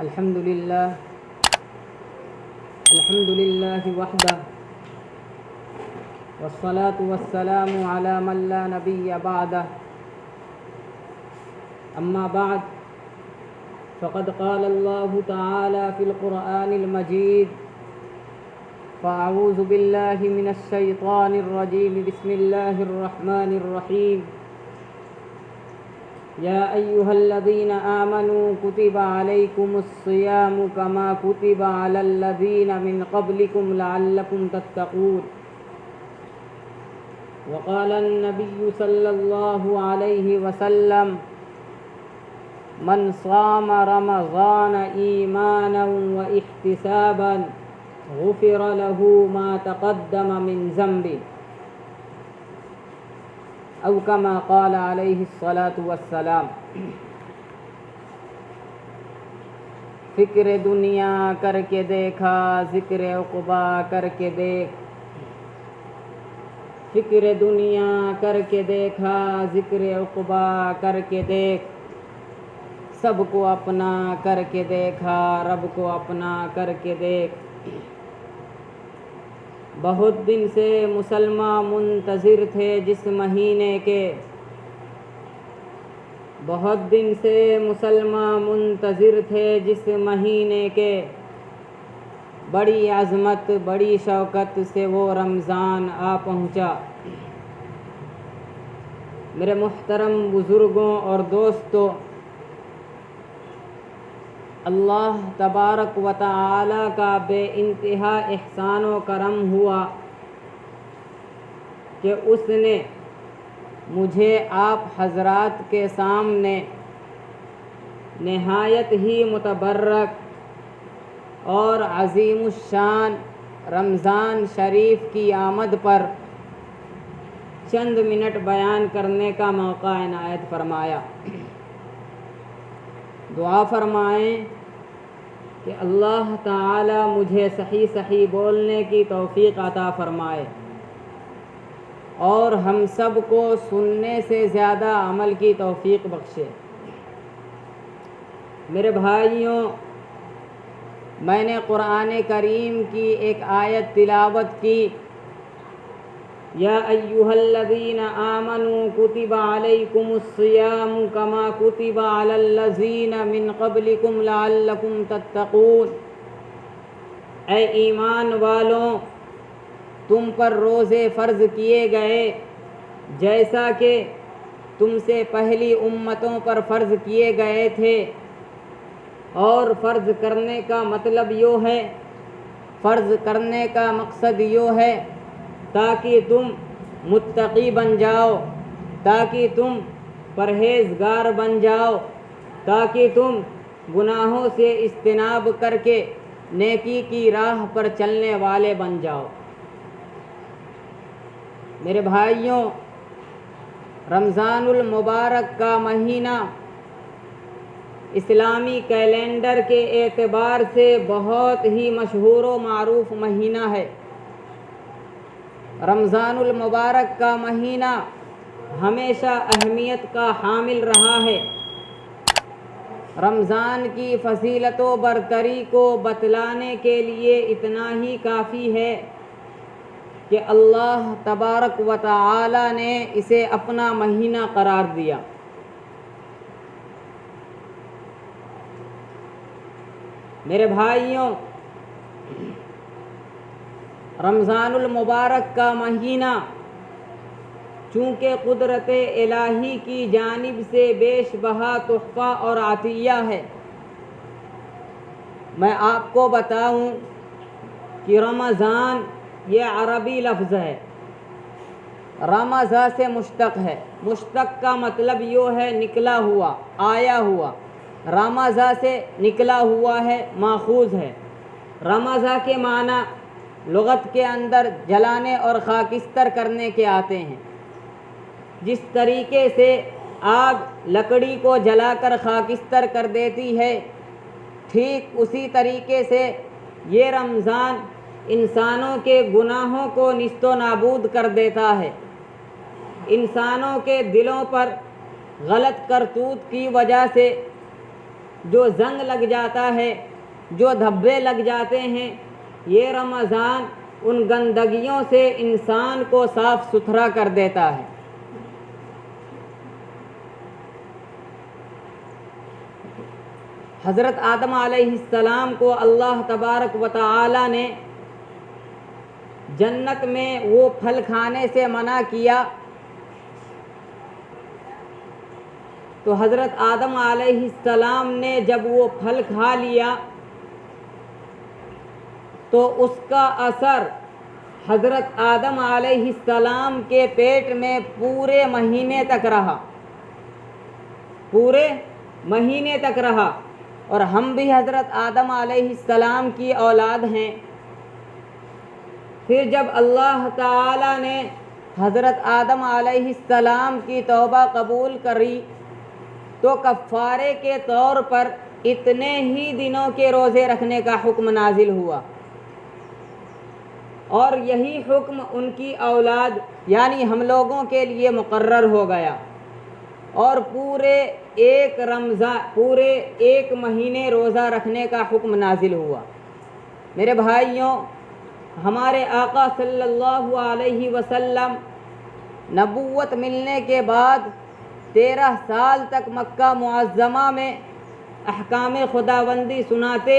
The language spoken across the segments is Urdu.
الحمد لله وحده والصلاة والسلام على من لا نبي بعده أما بعد فقد قال الله تعالى في القرآن المجيد فأعوذ بالله من الشيطان الرجيم بسم الله الرحمن الرحيم يا أيها الذين آمنوا كتب عليكم الصيام كما كتب على الذين من قبلكم لعلكم تتقون وقال النبي صلى الله عليه وسلم من صام رمضان إيمانا واحتسابا غفر له ما تقدم من ذنبه او كما قال علیہ الصلاۃ والسلام۔ فکر دنیا کر کے دیکھا ذکر عقبا کر کے دیکھ، فکر دنیا کر کے دیکھا ذکر عقبا کر کے دیکھ، سب کو اپنا کر کے دیکھا رب کو اپنا کر کے دیکھ۔ بہت دن سے مسلمان منتظر تھے جس مہینے کے، بہت دن سے مسلمان منتظر تھے جس مہینے کے، بڑی عظمت بڑی شوکت سے وہ رمضان آ پہنچا۔ میرے محترم بزرگوں اور دوستوں، اللہ تبارک و تعالی کا بے انتہا احسان و کرم ہوا کہ اس نے مجھے آپ حضرات کے سامنے نہایت ہی متبرک اور عظیم الشان رمضان شریف کی آمد پر چند منٹ بیان کرنے کا موقع عنایت فرمایا۔ دعا فرمائیں کہ اللہ تعالی مجھے صحیح بولنے کی توفیق عطا فرمائے اور ہم سب کو سننے سے زیادہ عمل کی توفیق بخشے۔ میرے بھائیوں، میں نے قرآن کریم کی ایک آیت تلاوت کی، یا ایھا الذین آمنوا کتب علیکم الصیام کما کتب علی الذین من قبلکم لعلکم تتقون۔ اے ایمان والوں، تم پر روزے فرض کیے گئے جیسا کہ تم سے پہلی امتوں پر فرض کیے گئے تھے، اور فرض کرنے کا مطلب یوں ہے، فرض کرنے کا مقصد یوں ہے تاکہ تم متقی بن جاؤ، تاکہ تم پرہیزگار بن جاؤ، تاکہ تم گناہوں سے اجتناب کر کے نیکی کی راہ پر چلنے والے بن جاؤ۔ میرے بھائیوں، رمضان المبارک کا مہینہ اسلامی کیلنڈر کے اعتبار سے بہت ہی مشہور و معروف مہینہ ہے۔ رمضان المبارک کا مہینہ ہمیشہ اہمیت کا حامل رہا ہے۔ رمضان کی فضیلت و برتری کو بتلانے کے لیے اتنا ہی کافی ہے کہ اللہ تبارک و تعالی نے اسے اپنا مہینہ قرار دیا۔ میرے بھائیوں، رمضان المبارک کا مہینہ چونکہ قدرت الہی کی جانب سے بیش بہا تحفہ اور عطیہ ہے۔ میں آپ کو بتاؤں کہ رمضان یہ عربی لفظ ہے، رمضان سے مشتق ہے۔ مشتق کا مطلب یوں ہے نکلا ہوا، آیا ہوا۔ رمضان سے نکلا ہوا ہے، ماخوذ ہے۔ رمضان کے معنی لغت کے اندر جلانے اور خاکستر کرنے کے آتے ہیں۔ جس طریقے سے آگ لکڑی کو جلا کر خاکستر کر دیتی ہے، ٹھیک اسی طریقے سے یہ رمضان انسانوں کے گناہوں کو نیست و نابود کر دیتا ہے۔ انسانوں کے دلوں پر غلط کرتوت کی وجہ سے جو زنگ لگ جاتا ہے، جو دھبے لگ جاتے ہیں، یہ رمضان ان گندگیوں سے انسان کو صاف ستھرا کر دیتا ہے۔ حضرت آدم علیہ السلام کو اللہ تبارک و تعالی نے جنت میں وہ پھل کھانے سے منع کیا، تو حضرت آدم علیہ السلام نے جب وہ پھل کھا لیا تو اس کا اثر حضرت آدم علیہ السلام کے پیٹ میں پورے مہینے تک رہا، پورے مہینے تک رہا۔ اور ہم بھی حضرت آدم علیہ السلام کی اولاد ہیں۔ پھر جب اللہ تعالی نے حضرت آدم علیہ السلام کی توبہ قبول کری تو کفارے کے طور پر اتنے ہی دنوں کے روزے رکھنے کا حکم نازل ہوا، اور یہی حکم ان کی اولاد یعنی ہم لوگوں کے لیے مقرر ہو گیا، اور پورے ایک مہینے روزہ رکھنے کا حکم نازل ہوا۔ میرے بھائیوں، ہمارے آقا صلی اللہ علیہ وسلم نبوت ملنے کے بعد 13 سال تک مکہ معظمہ میں احکام خداوندی سناتے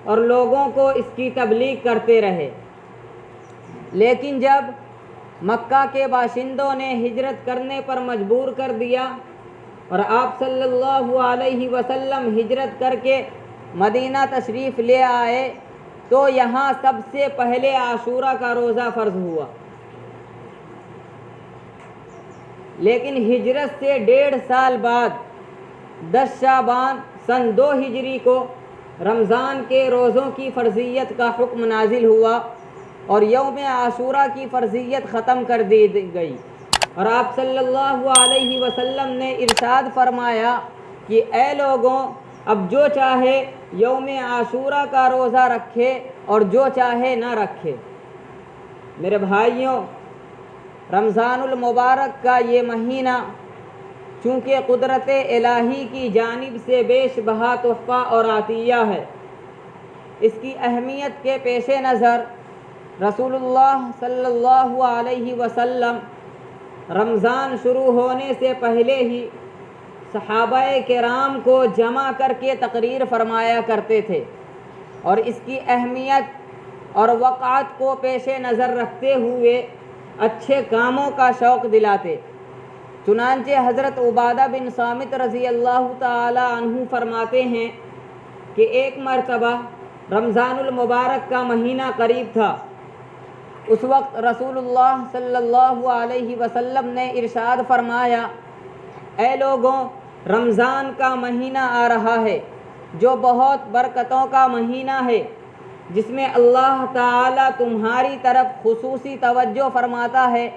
اور لوگوں کو اس کی تبلیغ کرتے رہے، لیکن جب مکہ کے باشندوں نے ہجرت کرنے پر مجبور کر دیا اور آپ صلی اللہ علیہ وسلم ہجرت کر کے مدینہ تشریف لے آئے تو یہاں سب سے پہلے عاشورہ کا روزہ فرض ہوا، لیکن ہجرت سے 1.5 سال بعد 10 شعبان سن 2 ہجری کو رمضان کے روزوں کی فرضیت کا حکم نازل ہوا اور یوم عاشورہ کی فرضیت ختم کر دی گئی، اور آپ صلی اللہ علیہ وسلم نے ارشاد فرمایا کہ اے لوگوں، اب جو چاہے یوم عاشورہ کا روزہ رکھے اور جو چاہے نہ رکھے۔ میرے بھائیوں، رمضان المبارک کا یہ مہینہ چونکہ قدرت الہی کی جانب سے بیش بہا تحفہ اور عطیہ ہے، اس کی اہمیت کے پیش نظر رسول اللہ صلی اللہ علیہ وسلم رمضان شروع ہونے سے پہلے ہی صحابہ کرام کو جمع کر کے تقریر فرمایا کرتے تھے، اور اس کی اہمیت اور وقعت کو پیش نظر رکھتے ہوئے اچھے کاموں کا شوق دلاتے۔ چنانچہ حضرت عبادہ بن صامت رضی اللہ تعالی عنہ فرماتے ہیں کہ ایک مرتبہ رمضان المبارک کا مہینہ قریب تھا، اس وقت رسول اللہ صلی اللہ علیہ وسلم نے ارشاد فرمایا، اے لوگوں، رمضان کا مہینہ آ رہا ہے جو بہت برکتوں کا مہینہ ہے، جس میں اللہ تعالی تمہاری طرف خصوصی توجہ فرماتا ہے،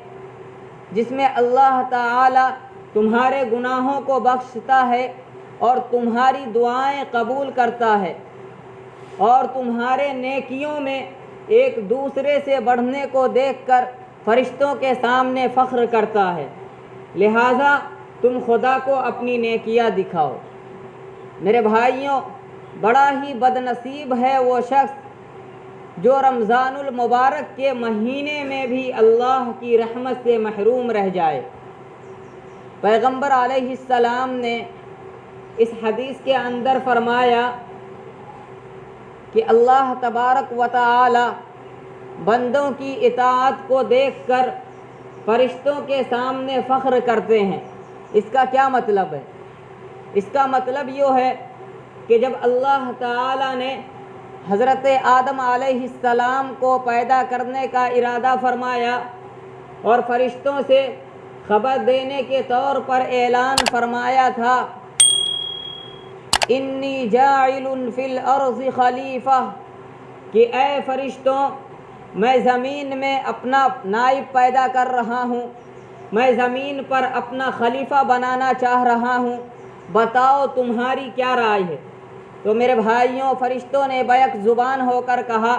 جس میں اللہ تعالی تمہارے گناہوں کو بخشتا ہے اور تمہاری دعائیں قبول کرتا ہے، اور تمہارے نیکیوں میں ایک دوسرے سے بڑھنے کو دیکھ کر فرشتوں کے سامنے فخر کرتا ہے، لہٰذا تم خدا کو اپنی نیکیاں دکھاؤ۔ میرے بھائیوں، بڑا ہی بد نصیب ہے وہ شخص جو رمضان المبارک کے مہینے میں بھی اللہ کی رحمت سے محروم رہ جائے۔ پیغمبر علیہ السلام نے اس حدیث کے اندر فرمایا کہ اللہ تبارک و تعالی بندوں کی اطاعت کو دیکھ کر فرشتوں کے سامنے فخر کرتے ہیں۔ اس کا کیا مطلب ہے؟ اس کا مطلب یہ ہے کہ جب اللہ تعالی نے حضرت آدم علیہ السلام کو پیدا کرنے کا ارادہ فرمایا اور فرشتوں سے خبر دینے کے طور پر اعلان فرمایا تھا، انی جاعل فی الارض خلیفہ، کہ اے فرشتوں، میں زمین میں اپنا نائب پیدا کر رہا ہوں، میں زمین پر اپنا خلیفہ بنانا چاہ رہا ہوں، بتاؤ تمہاری کیا رائے ہے؟ تو میرے بھائیوں، فرشتوں نے بیک زبان ہو کر کہا،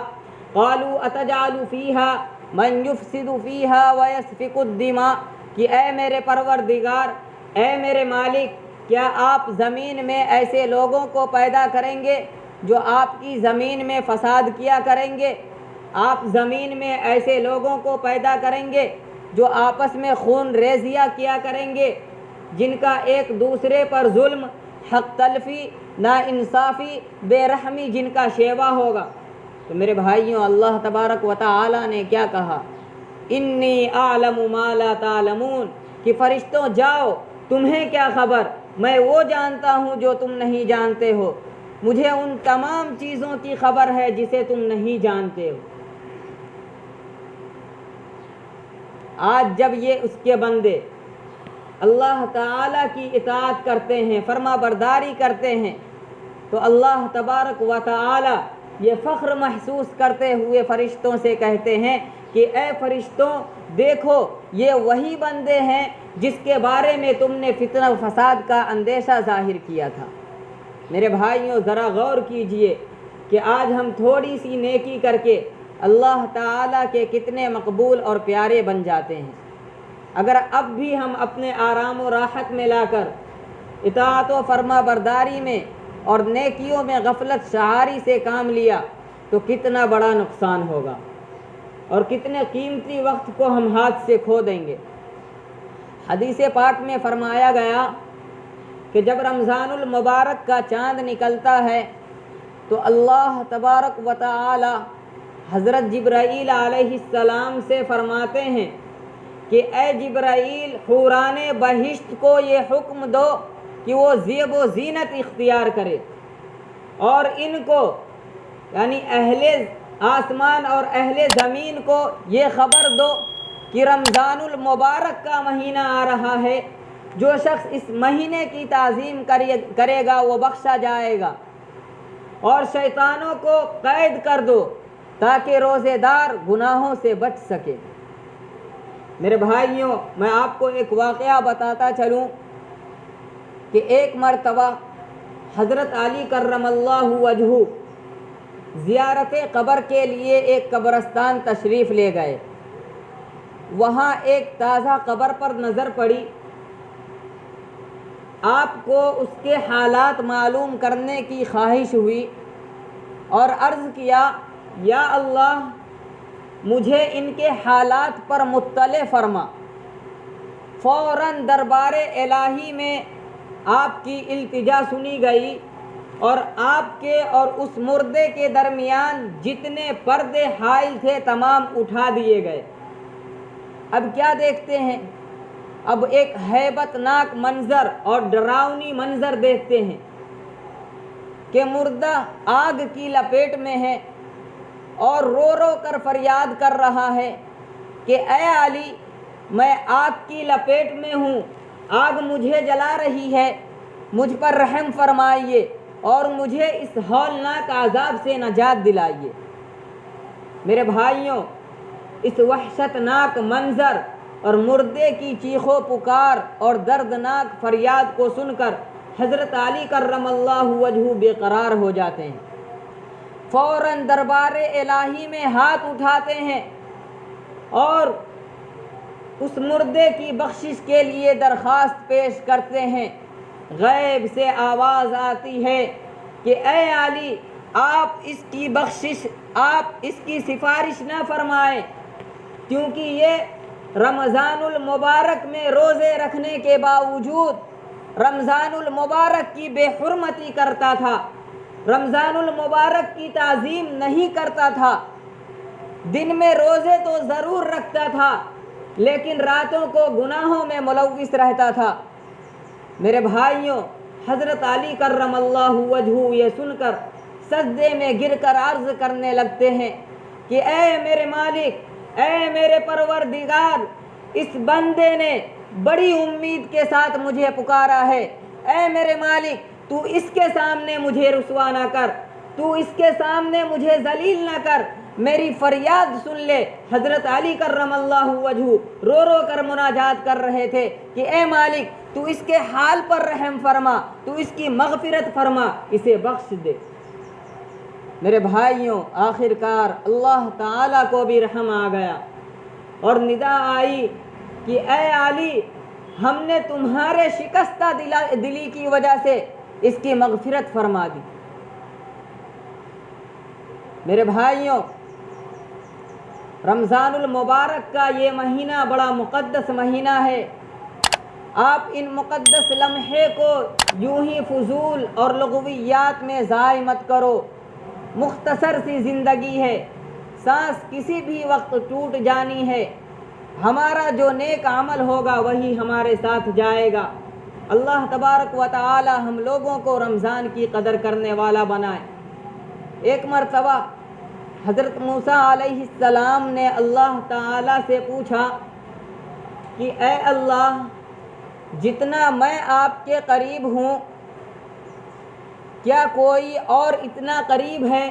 قالوا اتجعل فیہا من یفسد فیہا ویسفک الدماء، کہ اے میرے پروردگار، اے میرے مالک، کیا آپ زمین میں ایسے لوگوں کو پیدا کریں گے جو آپ کی زمین میں فساد کیا کریں گے؟ آپ زمین میں ایسے لوگوں کو پیدا کریں گے جو آپس میں خون ریزیاں کیا کریں گے، جن کا ایک دوسرے پر ظلم، حق تلفی، ناانصافی، بے رحمی جن کا شیوا ہوگا؟ تو میرے بھائیوں، اللہ تبارک و تعالی نے کیا کہا؟ انی اعلم ما لا تعلمون، کہ فرشتوں جاؤ، تمہیں کیا خبر، میں وہ جانتا ہوں جو تم نہیں جانتے ہو، مجھے ان تمام چیزوں کی خبر ہے جسے تم نہیں جانتے ہو۔ آج جب یہ اس کے بندے اللہ تعالیٰ کی اطاعت کرتے ہیں، فرما برداری کرتے ہیں، تو اللہ تبارک و تعالی یہ فخر محسوس کرتے ہوئے فرشتوں سے کہتے ہیں کہ اے فرشتوں، دیکھو یہ وہی بندے ہیں جس کے بارے میں تم نے فتنہ و فساد کا اندیشہ ظاہر کیا تھا۔ میرے بھائیوں، ذرا غور کیجئے کہ آج ہم تھوڑی سی نیکی کر کے اللہ تعالیٰ کے کتنے مقبول اور پیارے بن جاتے ہیں۔ اگر اب بھی ہم اپنے آرام و راحت میں لا کر اطاعت و فرما برداری میں اور نیکیوں میں غفلت شعاری سے کام لیا تو کتنا بڑا نقصان ہوگا اور کتنے قیمتی وقت کو ہم ہاتھ سے کھو دیں گے۔ حدیث پاک میں فرمایا گیا کہ جب رمضان المبارک کا چاند نکلتا ہے تو اللہ تبارک و تعالی حضرت جبرائیل علیہ السلام سے فرماتے ہیں کہ اے جبرائیل، حوران بہشت کو یہ حکم دو کہ وہ زیب و زینت اختیار کرے، اور ان کو یعنی اہل آسمان اور اہل زمین کو یہ خبر دو کہ رمضان المبارک کا مہینہ آ رہا ہے، جو شخص اس مہینے کی تعظیم کرے گا وہ بخشا جائے گا، اور شیطانوں کو قید کر دو تاکہ روزے دار گناہوں سے بچ سکے۔ میرے بھائیوں، میں آپ کو ایک واقعہ بتاتا چلوں کہ ایک مرتبہ حضرت علی کرم اللہ وجہہ زیارت قبر کے لیے ایک قبرستان تشریف لے گئے۔ وہاں ایک تازہ قبر پر نظر پڑی، آپ کو اس کے حالات معلوم کرنے کی خواہش ہوئی اور عرض کیا، یا اللہ مجھے ان کے حالات پر مطلع فرما۔ فوراً دربار الہی میں آپ کی التجا سنی گئی اور آپ کے اور اس مردے کے درمیان جتنے پردے حائل تھے تمام اٹھا دیے گئے۔ اب کیا دیکھتے ہیں؟ اب ایک ہیبت ناک منظر اور ڈراؤنی منظر دیکھتے ہیں کہ مردہ آگ کی لپیٹ میں ہے اور رو رو کر فریاد کر رہا ہے کہ اے علی، میں آگ کی لپیٹ میں ہوں، آگ مجھے جلا رہی ہے، مجھ پر رحم فرمائیے اور مجھے اس ہولناک عذاب سے نجات دلائیے۔ میرے بھائیوں، اس وحشت ناک منظر اور مردے کی چیخ و پکار اور دردناک فریاد کو سن کر حضرت علی کرم اللہ وجہہ بے قرار ہو جاتے ہیں۔ فوراً دربار الہی میں ہاتھ اٹھاتے ہیں اور اس مردے کی بخشش کے لیے درخواست پیش کرتے ہیں۔ غیب سے آواز آتی ہے کہ اے علی، آپ اس کی بخشش، آپ اس کی سفارش نہ فرمائیں، کیونکہ یہ رمضان المبارک میں روزے رکھنے کے باوجود رمضان المبارک کی بے حرمتی کرتا تھا، رمضان المبارک کی تعظیم نہیں کرتا تھا۔ دن میں روزے تو ضرور رکھتا تھا لیکن راتوں کو گناہوں میں ملوث رہتا تھا۔ میرے بھائیوں، حضرت علی کرم اللہ وجہہ یہ سن کر سجدے میں گر کر عرض کرنے لگتے ہیں کہ اے میرے مالک، اے میرے پروردگار، اس بندے نے بڑی امید کے ساتھ مجھے پکارا ہے، اے میرے مالک تو اس کے سامنے مجھے رسوا نہ کر، تو اس کے سامنے مجھے ذلیل نہ کر، میری فریاد سن لے۔ حضرت علی کرم اللہ وجہہ رو رو کر مناجات کر رہے تھے کہ اے مالک تو اس کے حال پر رحم فرما، تو اس کی مغفرت فرما، اسے بخش دے۔ میرے بھائیوں، آخر کار اللہ تعالیٰ کو بھی رحم آ گیا اور ندا آئی کہ اے علی، ہم نے تمہارے شکستہ دلی کی وجہ سے اس کی مغفرت فرما دی۔ میرے بھائیوں، رمضان المبارک کا یہ مہینہ بڑا مقدس مہینہ ہے۔ آپ ان مقدس لمحے کو یوں ہی فضول اور لغویات میں ضائع مت کرو۔ مختصر سی زندگی ہے، سانس کسی بھی وقت ٹوٹ جانی ہے۔ ہمارا جو نیک عمل ہوگا وہی ہمارے ساتھ جائے گا۔ اللہ تبارک و تعالی ہم لوگوں کو رمضان کی قدر کرنے والا بنائے۔ ایک مرتبہ حضرت موسیٰ علیہ السلام نے اللہ تعالی سے پوچھا کہ اے اللہ، جتنا میں آپ کے قریب ہوں، کیا کوئی اور اتنا قریب ہے؟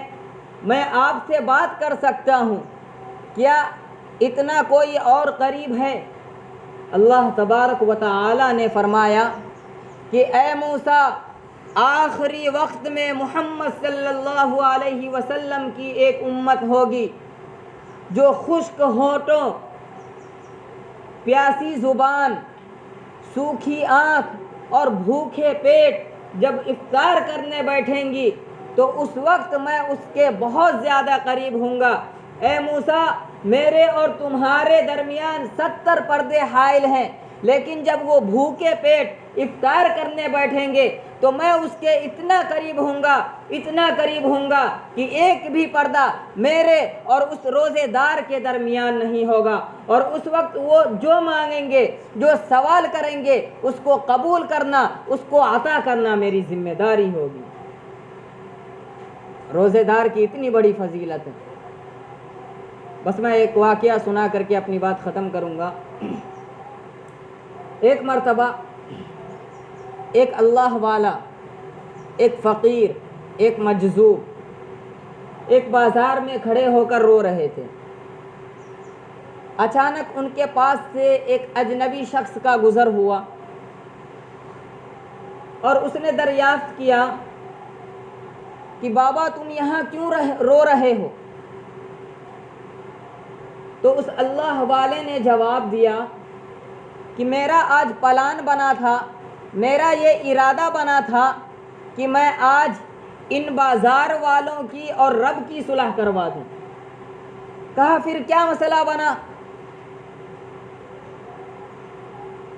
میں آپ سے بات کر سکتا ہوں، کیا اتنا کوئی اور قریب ہے؟ اللہ تبارک و تعالی نے فرمایا کہ اے موسیٰ، آخری وقت میں محمد صلی اللہ علیہ وسلم کی ایک امت ہوگی جو خشک ہونٹوں، پیاسی زبان، سوکھی آنکھ اور بھوکے پیٹ جب افطار کرنے بیٹھیں گی تو اس وقت میں اس کے بہت زیادہ قریب ہوں گا۔ اے موسیٰ، میرے اور تمہارے درمیان 70 پردے حائل ہیں، لیکن جب وہ بھوکے پیٹ افطار کرنے بیٹھیں گے تو میں اس کے اتنا قریب ہوں گا کہ ایک بھی پردہ میرے اور اس روزے دار کے درمیان نہیں ہوگا، اور اس وقت وہ جو مانگیں گے، جو سوال کریں گے، اس کو قبول کرنا، اس کو عطا کرنا میری ذمہ داری ہوگی۔ روزے دار کی اتنی بڑی فضیلت ہے۔ بس میں ایک واقعہ سنا کر کے اپنی بات ختم کروں گا۔ ایک مرتبہ ایک اللہ والا، ایک فقیر، ایک مجذوب ایک بازار میں کھڑے ہو کر رو رہے تھے۔ اچانک ان کے پاس سے ایک اجنبی شخص کا گزر ہوا اور اس نے دریافت کیا کہ بابا تم یہاں کیوں رو رہے ہو؟ تو اس اللہ والے نے جواب دیا کہ میرا آج پلان بنا تھا، میرا یہ ارادہ بنا تھا کہ میں آج ان بازار والوں کی اور رب کی صلح کروا دوں۔ کہا پھر کیا مسئلہ بنا؟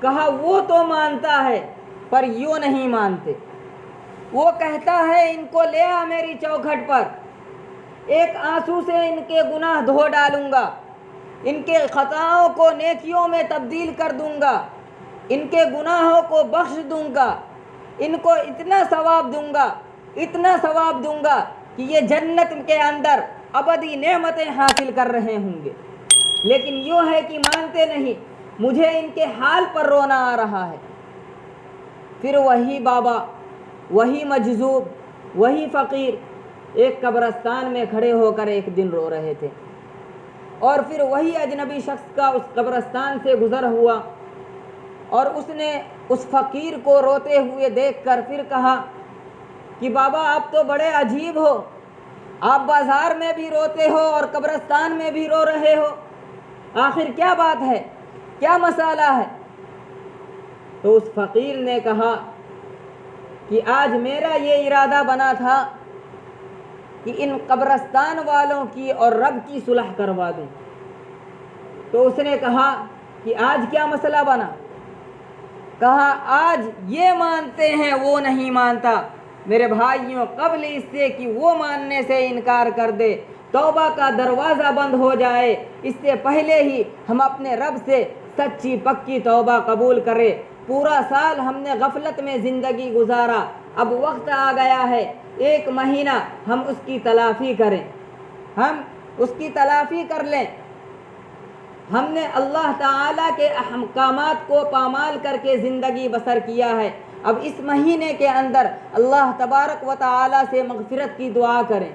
کہا وہ تو مانتا ہے پر یوں نہیں مانتے۔ وہ کہتا ہے ان کو لے آ میری چوکھٹ پر، ایک آنسو سے ان کے گناہ دھو ڈالوں گا، ان کے خطاؤں کو نیکیوں میں تبدیل کر دوں گا، ان کے گناہوں کو بخش دوں گا، ان کو اتنا ثواب دوں گا کہ یہ جنت کے اندر ابدی نعمتیں حاصل کر رہے ہوں گے۔ لیکن یوں ہے کہ مانتے نہیں، مجھے ان کے حال پر رونا آ رہا ہے۔ پھر وہی بابا، وہی مجذوب، وہی فقیر ایک قبرستان میں کھڑے ہو کر ایک دن رو رہے تھے، اور پھر وہی اجنبی شخص کا اس قبرستان سے گزر ہوا اور اس نے اس فقیر کو روتے ہوئے دیکھ کر پھر کہا کہ بابا آپ تو بڑے عجیب ہو، آپ بازار میں بھی روتے ہو اور قبرستان میں بھی رو رہے ہو، آخر کیا بات ہے، کیا مسئلہ ہے؟ تو اس فقیر نے کہا کہ آج میرا یہ ارادہ بنا تھا کہ ان قبرستان والوں کی اور رب کی صلح کروا دوں۔ تو اس نے کہا کہ آج کیا مسئلہ بنا؟ کہا آج یہ مانتے ہیں وہ نہیں مانتا۔ میرے بھائیوں، قبل اس سے کہ وہ ماننے سے انکار کر دے، توبہ کا دروازہ بند ہو جائے، اس سے پہلے ہی ہم اپنے رب سے سچی پکی توبہ قبول کریں۔ پورا سال ہم نے غفلت میں زندگی گزارا، اب وقت آ گیا ہے 1 مہینہ ہم اس کی تلافی کریں، ہم اس کی تلافی کر لیں۔ ہم نے اللہ تعالیٰ کے احکامات کو پامال کر کے زندگی بسر کیا ہے، اب اس مہینے کے اندر اللہ تبارک و تعالیٰ سے مغفرت کی دعا کریں،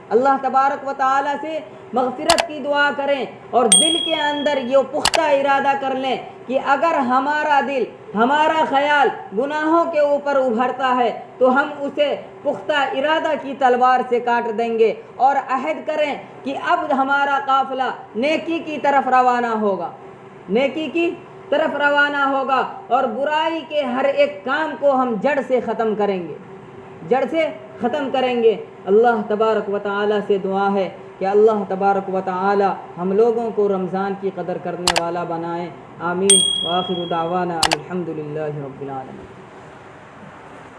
اللہ تبارک و تعالیٰ سے مغفرت کی دعا کریں، اور دل کے اندر یہ پختہ ارادہ کر لیں کہ اگر ہمارا دل، ہمارا خیال گناہوں کے اوپر ابھرتا ہے تو ہم اسے پختہ ارادہ کی تلوار سے کاٹ دیں گے، اور عہد کریں کہ اب ہمارا قافلہ نیکی کی طرف روانہ ہوگا، نیکی کی طرف روانہ ہوگا اور برائی کے ہر ایک کام کو ہم جڑ سے ختم کریں گے، جڑ سے ختم کریں گے۔ اللہ تبارک و تعالیٰ سے دعا ہے کہ اللہ تبارک و تعالیٰ ہم لوگوں کو رمضان کی قدر کرنے والا بنائیں۔ آمین۔ وآخر دعوانا الحمد للہ رب العالمین۔